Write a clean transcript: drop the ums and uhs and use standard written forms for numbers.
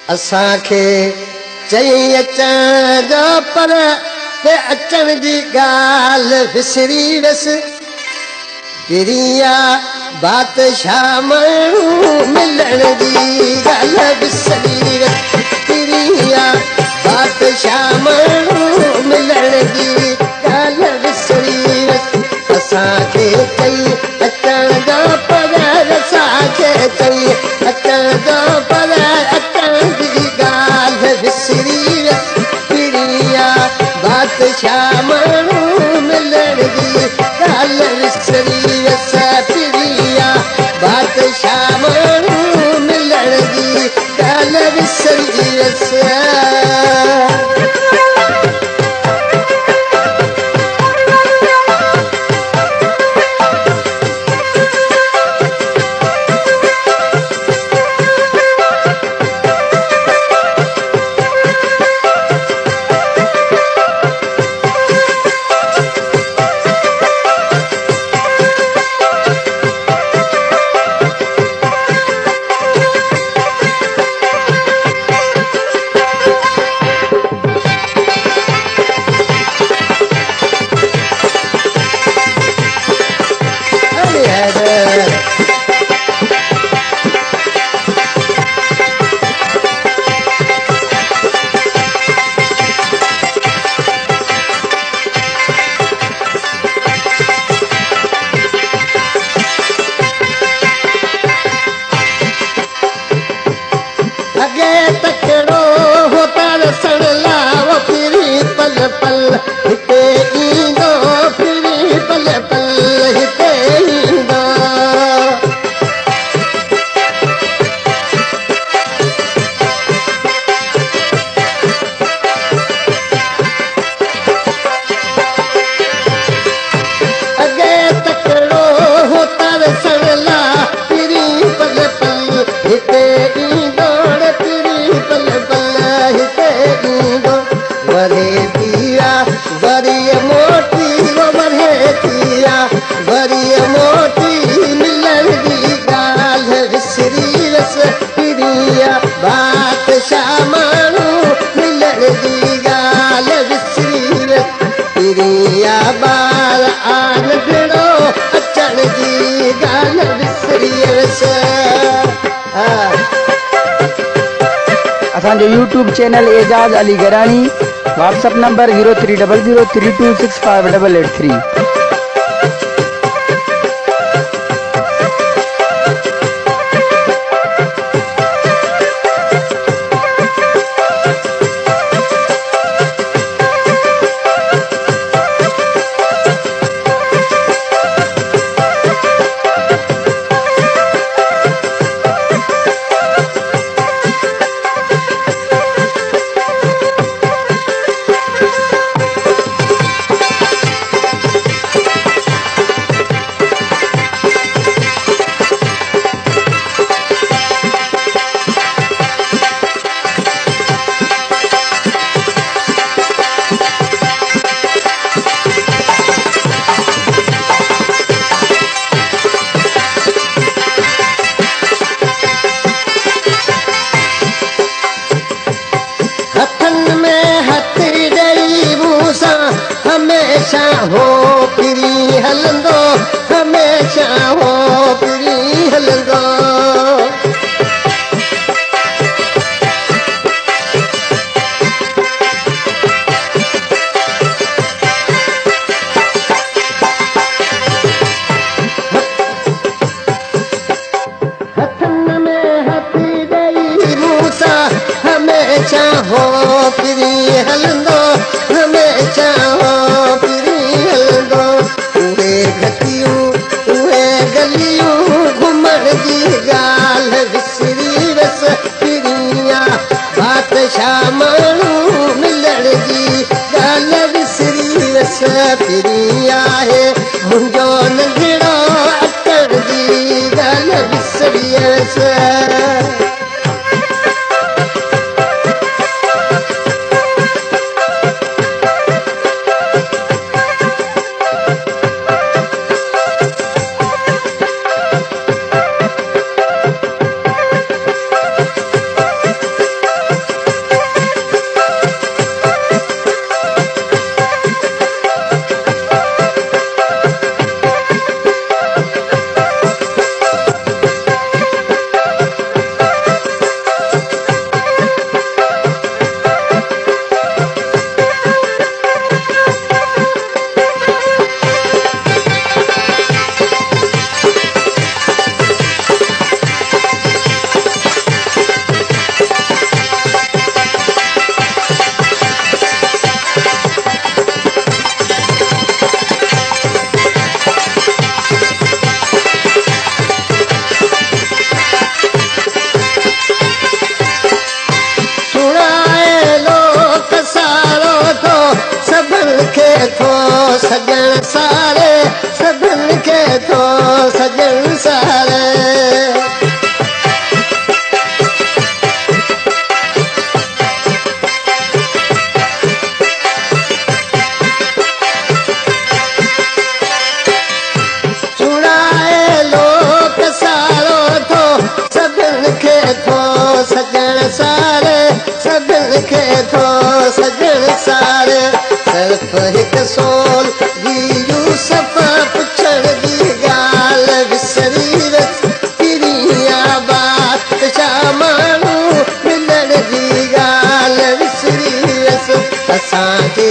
असांखे चई अचण जो पर ते अचण जी ॻाल्हि विसरी वियसि पिरिया बादशाह माण्हू मिलण जी ॻाल्हि विसरी वियसि पिरिया बादशाह माण्हू मिलण जी ॻाल्हि विसरी वियसि असांखे चई अचण जो पर असांखे चई अचण जो पर अचण जी ॻाल्हि विसरी वियसि पिरिया बादशाह माण्हू मिलण जी ॻाल्हि विसरी वियसि पिरिया बादशाह माण्हू मिलण जी ॻाल्हि विसरी वियसि असांजो YouTube channel Ejaz Ali Garani WhatsApp number 030032658883। हमेशा हो पिरी हलंदो हमेशा हो पिरी हलंदो हथन में हथी ॾेई मूसा हमेशा हो पिरी हलंदो हमेशा हो घुमण जी ॻाल्हि विसरी वियसि पिरिया बादशाह माण्हू मिलण जी ॻाल्हि विसरी वियसि पिरिया आहे मुंहिंजो नंढड़ो अचण जी ॻाल्हि विसरी वियसि थो सजण सार सभिनि खे थो सजण सार सिर्फ़ हिकु सोल जी यूसुफ पुछण जी ॻाल्हि विसरी वियसि किरिया बादशाह माण्हू मिलण जी ॻाल्हि विसरी वियसि असांखे